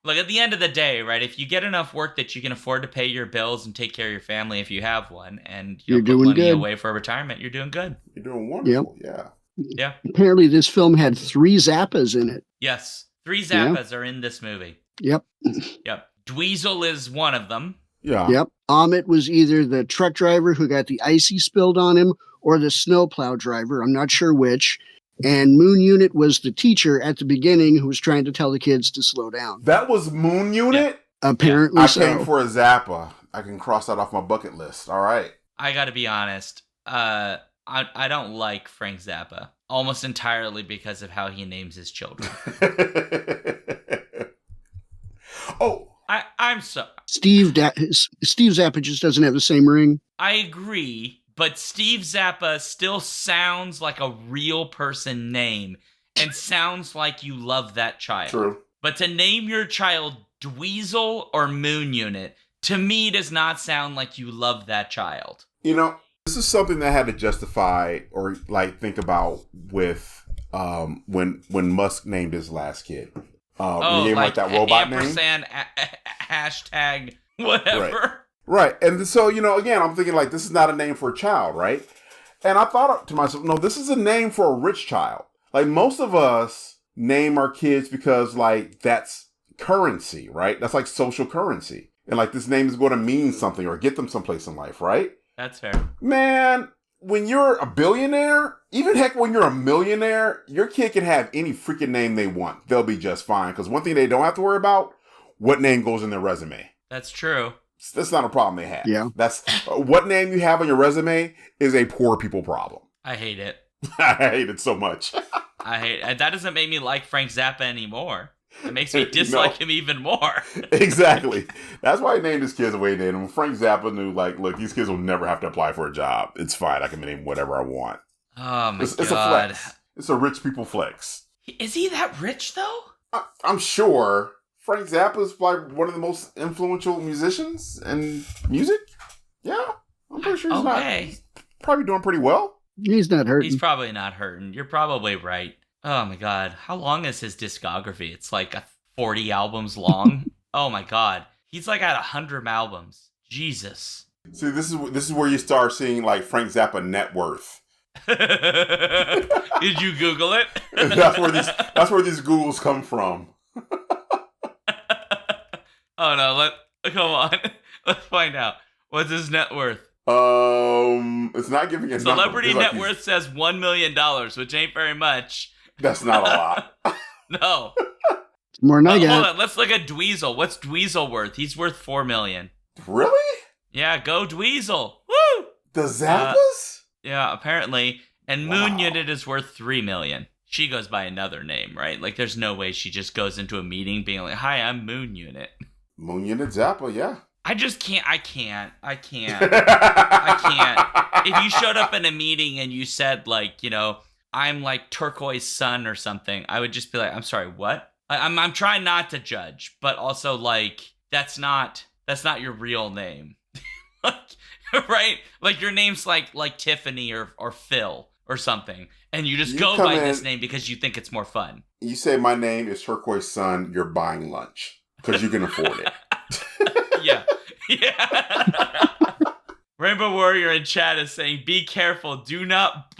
Look, at the end of the day, right, if you get enough work that you can afford to pay your bills and take care of your family if you have one, and You're put doing money good. away for retirement, you're doing good. You're doing wonderful. Yeah. Yeah. Apparently, this film had 3 Zappas in it. Yes. 3 Zappas are in this movie. Yep. Yep. Dweezil is one of them. Yeah. Yep. Amit was either the truck driver who got the icy spilled on him or the snowplow driver. I'm not sure which. And Moon Unit was the teacher at the beginning who was trying to tell the kids to slow down. That was Moon Unit? Apparently I so. came for a Zappa. I can cross that off my bucket list. All right. I gotta be honest. I don't like Frank Zappa. Almost entirely because of how he names his children. Oh. I'm so... Steve Zappa just doesn't have the same ring. I agree. But Steve Zappa still sounds like a real person name and sounds like you love that child. True. But to name your child Dweezil or Moon Unit, to me, does not sound like you love that child. You know, this is something that I had to justify or think about with when Musk named his last kid. When he gave him, that robot name. Hashtag whatever. Right. And so, again, I'm thinking this is not a name for a child, right? And I thought to myself, no, this is a name for a rich child. Most of us name our kids because that's currency, right? That's like social currency. And this name is going to mean something or get them someplace in life, right? That's fair. Man, when you're a billionaire, even heck, when you're a millionaire, your kid can have any freaking name they want. They'll be just fine. Because one thing they don't have to worry about, what name goes in their resume. That's true. That's not a problem they have. Yeah. That's what name you have on your resume is a poor people problem. I hate it. I hate it so much. I hate it. That doesn't make me like Frank Zappa anymore. It makes me dislike him even more. Exactly. That's why he named his kids the way he named them. Frank Zappa knew, look, these kids will never have to apply for a job. It's fine. I can name whatever I want. Oh, my God. It's a flex. It's a rich people flex. Is he that rich, though? I'm sure. Frank Zappa is one of the most influential musicians in music. Yeah. I'm pretty sure he's probably doing pretty well. He's not hurting. He's probably not hurting. You're probably right. Oh my God. How long is his discography? It's 40 albums long. Oh my God. He's at 100 albums. Jesus. See, this is where you start seeing Frank Zappa net worth. Did you Google it? That's where these Googles come from. Oh no, come on. Let's find out. What's his net worth? It's not giving a Celebrity net worth says $1 million, which ain't very much. That's not a lot. No. It's more than I got. Hold on, let's look at Dweezil. What's Dweezil worth? He's worth $4 million. Really? Yeah, go Dweezil. Woo! The Zappas? Yeah, apparently. And Moon Unit is worth $3 million. She goes by another name, right? There's no way she just goes into a meeting being like, "Hi, I'm Moon Unit." Moon Unit Zappa, yeah. I just can't. I can't. If you showed up in a meeting and you said I'm Turquoise Sun or something, I would just be like, "I'm sorry, what?" I'm trying not to judge, but also that's not your real name, right? Your name's like Tiffany or Phil or something, and you just go by this name because you think it's more fun. You say my name is Turquoise Sun, you're buying lunch because you can afford it. Yeah. Yeah. Rainbow Warrior in chat is saying, be careful. Do not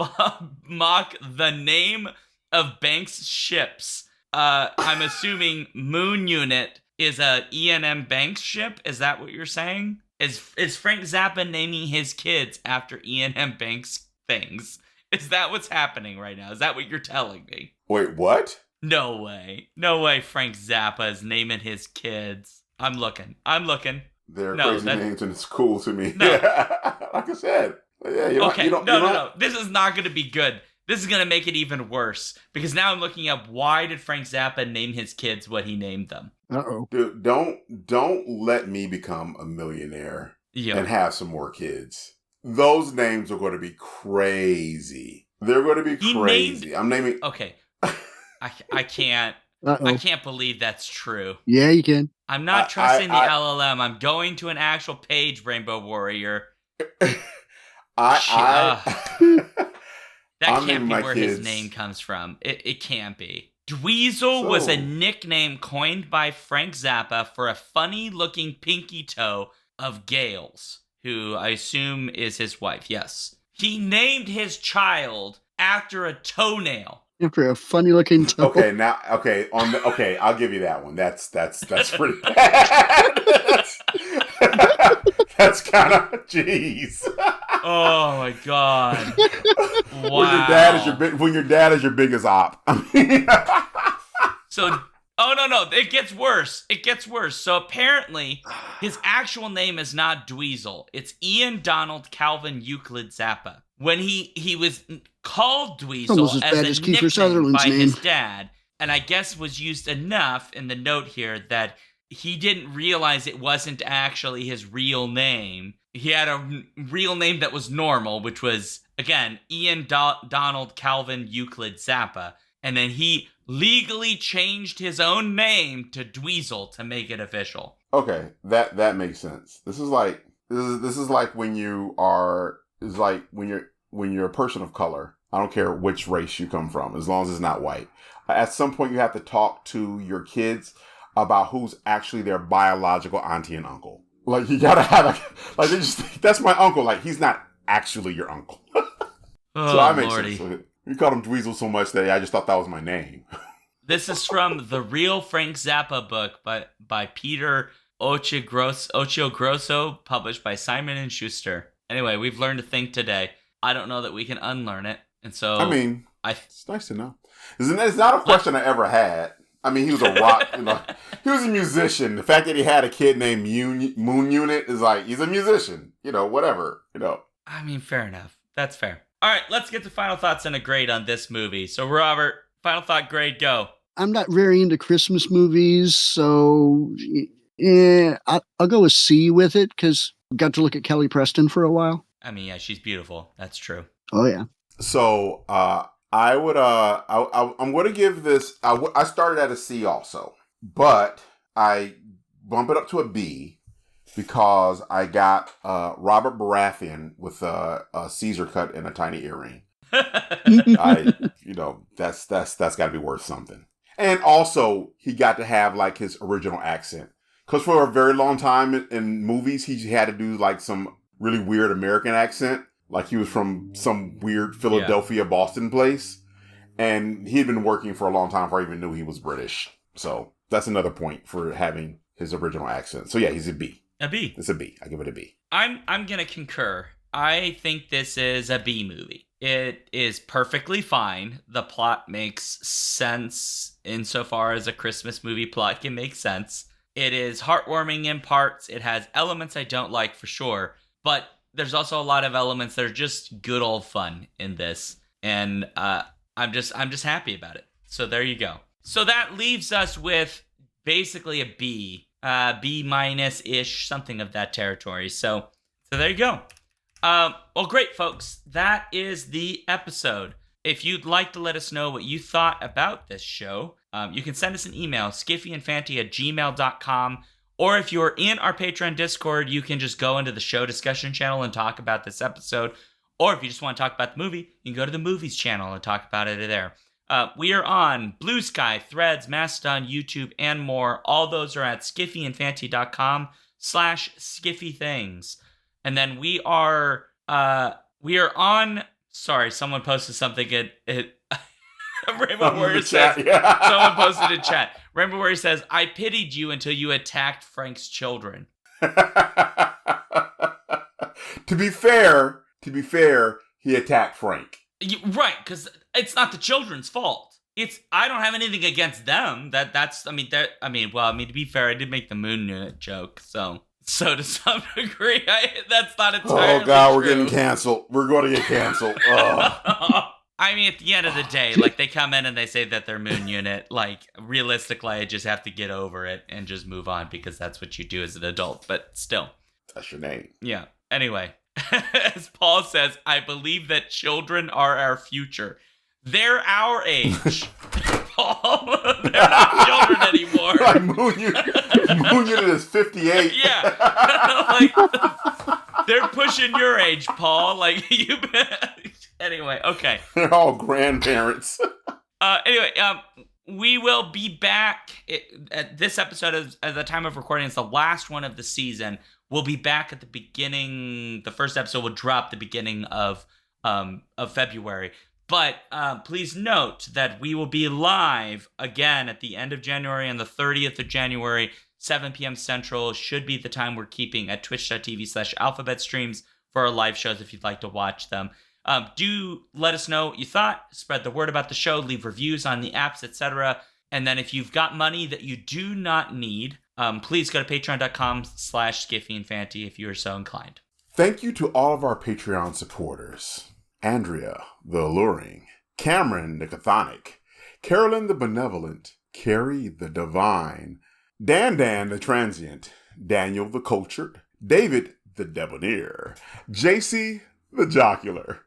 mock the name of Banks' ships. I'm assuming Moon Unit is a E&M Banks ship. Is that what you're saying? Is Frank Zappa naming his kids after E&M Banks things? Is that what's happening right now? Is that what you're telling me? Wait, what? No way. No way Frank Zappa is naming his kids. I'm looking. They're No, crazy names and it's cool to me. No. Yeah. Like I said. Yeah, No. This is not going to be good. This is going to make it even worse because now I'm looking up why did Frank Zappa name his kids what he named them? Uh-oh. Dude, don't let me become a millionaire and have some more kids. Those names are going to be crazy. They're going to be crazy. I'm naming. Okay. I can't. Uh-oh. I can't believe that's true. Yeah, you can. I'm not trusting the LLM. I'm going to an actual page, Rainbow Warrior. That can't be where his name comes from. It can't be. Dweezil was a nickname coined by Frank Zappa for a funny-looking pinky toe of Gales, who I assume is his wife. Yes. He named his child after a toenail. After a funny-looking toe. Okay, I'll give you that one. That's pretty bad. That's kind of jeez. Oh my god! Wow. When your dad is your biggest op. So, no, it gets worse. So apparently, his actual name is not Dweezil. It's Ian Donald Calvin Euclid Zappa. When he was called Dweezil as a nickname by his dad, and I guess was used enough in the note here that he didn't realize it wasn't actually his real name. He had a real name that was normal, which was, again, Ian Donald Calvin Euclid Zappa. And then he legally changed his own name to Dweezil to make it official. Okay, that makes sense. This is like when you're a person of color. I don't care which race you come from, as long as it's not white. At some point, you have to talk to your kids about who's actually their biological auntie and uncle. Like, you gotta have they just think, that's my uncle. Like, he's not actually your uncle. So that makes sense. So you called him Dweezil so much that I just thought that was my name. This is from The Real Frank Zappa book by Peter Occhiogrosso, published by Simon & Schuster. Anyway, we've learned a thing today. I don't know that we can unlearn it. And so... I mean, it's nice to know. It's not a question I ever had. I mean, he was a rock, he was a musician. The fact that he had a kid named Moon Unit is like, he's a musician, whatever, I mean, fair enough. That's fair. All right, let's get to final thoughts and a grade on this movie. So, Robert, final thought, grade, go. I'm not very into Christmas movies, so I'll go with C with it because I got to look at Kelly Preston for a while. I mean, yeah, she's beautiful. That's true. Oh, yeah. So, I would, I'm going to give this, I started at a C also, but I bump it up to a B because I got Robert Baratheon with a Caesar cut and a tiny earring. That's got to be worth something. And also, he got to have like his original accent. Because for a very long time in movies, he had to do like some really weird American accent. Like he was from some weird Philadelphia, Boston place. And he had been working for a long time before I even knew he was British. So that's another point for having his original accent. So yeah, he's a B. A B. It's a B. I give it a B. I'm going to concur. I think this is a B movie. It is perfectly fine. The plot makes sense insofar as a Christmas movie plot can make sense. It is heartwarming in parts. It has elements I don't like for sure. But there's also a lot of elements that are just good old fun in this. And I'm just happy about it. So there you go. So that leaves us with basically a B. B minus-ish, something of that territory. So there you go. Well, great, folks. That is the episode. If you'd like to let us know what you thought about this show, you can send us an email, skiffyandfanty@gmail.com. Or if you're in our Patreon Discord, you can just go into the show discussion channel and talk about this episode. Or if you just want to talk about the movie, you can go to the movies channel and talk about it there. We are on Blue Sky, Threads, Mastodon, YouTube, and more. All those are at skiffyandfanty.com. patreon.com/Skiffy Things. And then we are on, sorry, someone posted something at Rainbow Warrior says, someone posted in chat. Rainbow Warrior says, I pitied you until you attacked Frank's children. To be fair, he attacked Frank. Right, because it's not the children's fault. I don't have anything against them. To be fair, I did make the moon unit joke, so to some degree, that's not entirely Oh God, true. we're getting canceled. We're going to get canceled. I mean, at the end of the day, like, they come in and they say that they're moon unit. Like, realistically, I just have to get over it and just move on because that's what you do as an adult. But still. That's your name. Yeah. Anyway, as Paul says, I believe that children are our future. They're our age. Paul, they're not children anymore. Like Moon Unit is 58. Yeah. Like, they're pushing your age, Paul. Like, Anyway, okay. They're all grandparents. We will be back at this episode at the time of recording. It's the last one of the season. We'll be back at the beginning. The first episode will drop the beginning of February. But please note that we will be live again at the end of January and the 30th of January, 7 p.m. Central. Should be the time we're keeping at twitch.tv/alphabetstreams for our live shows if you'd like to watch them. Do let us know what you thought. Spread the word about the show. Leave reviews on the apps, etc. And then if you've got money that you do not need, please go to patreon.com/SkiffyInfanty if you are so inclined. Thank you to all of our Patreon supporters. Andrea, the Alluring, Cameron, the Chthonic, Carolyn, the Benevolent, Carrie, the Divine, Dan, the Transient, Daniel, the Cultured, David, the Debonair, JC, the Jocular,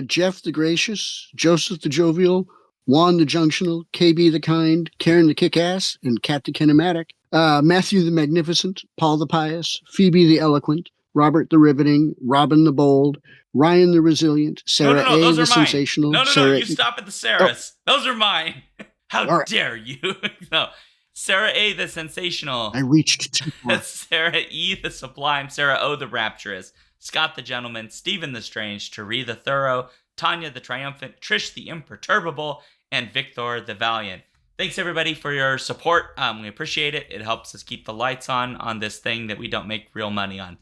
Jeff the Gracious, Joseph the Jovial, Juan the Junctional, KB the Kind, Karen the Kick-Ass, and Kat the Kinematic, Matthew the Magnificent, Paul the Pious, Phoebe the Eloquent, Robert the Riveting, Robin the Bold, Ryan the Resilient, Sarah A. Those the are mine. Sensational. No, Sarah you stop at the Sarahs. Oh. Those are mine. How dare you? No. Sarah A. the Sensational. I reached too far. Sarah E. the Sublime, Sarah O. the Rapturous, Scott the Gentleman, Stephen the Strange, Tari the Thorough, Tanya the Triumphant, Trish the Imperturbable, and Victor the Valiant. Thanks, everybody, for your support. We appreciate it. It helps us keep the lights on this thing that we don't make real money on.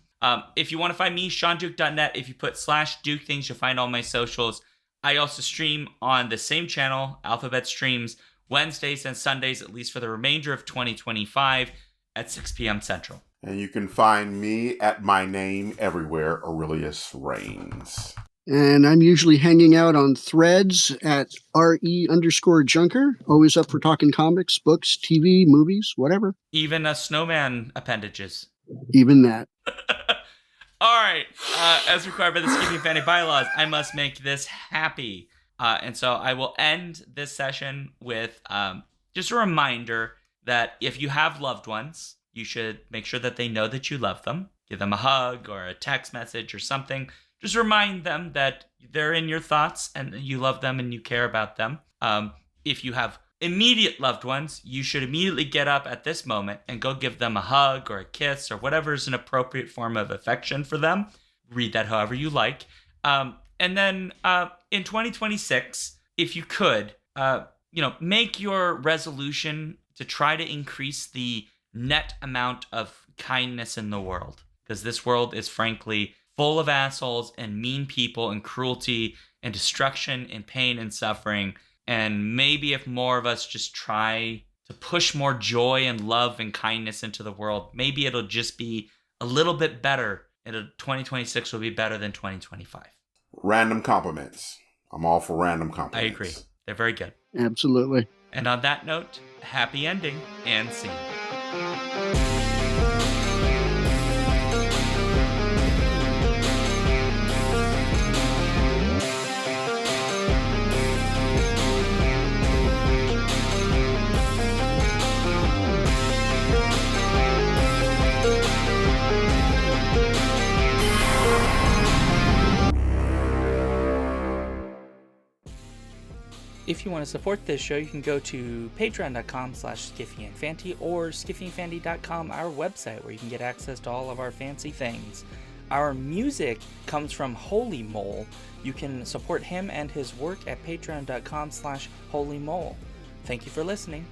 If you want to find me, SeanDuke.net. If you put /Duke Things, you'll find all my socials. I also stream on the same channel, Alphabet Streams, Wednesdays and Sundays, at least for the remainder of 2025 at 6 p.m. Central. And you can find me at my name everywhere, Aurelius Reigns. And I'm usually hanging out on Threads at RE_Junker. Always up for talking comics, books, TV, movies, whatever. Even snowman appendages. Even that. All right. As required by the Skiffy Fanny bylaws, I must make this happy. And so I will end this session with just a reminder that if you have loved ones, you should make sure that they know that you love them. Give them a hug or a text message or something. Just remind them that they're in your thoughts and you love them and you care about them. If you have immediate loved ones, you should immediately get up at this moment and go give them a hug or a kiss or whatever is an appropriate form of affection for them. Read that however you like. And then in 2026, if you could, make your resolution to try to increase the net amount of kindness in the world. Because this world is frankly full of assholes and mean people and cruelty and destruction and pain and suffering. And maybe if more of us just try to push more joy and love and kindness into the world, maybe it'll just be a little bit better. 2026 will be better than 2025. Random compliments. I'm all for random compliments. I agree. They're very good. Absolutely. And on that note, happy ending and scene. If you want to support this show, you can go to patreon.com/skiffyandfanty or skiffyandfanty.com, our website, where you can get access to all of our fancy things. Our music comes from Holy Mole. You can support him and his work at patreon.com/holymole. Thank you for listening.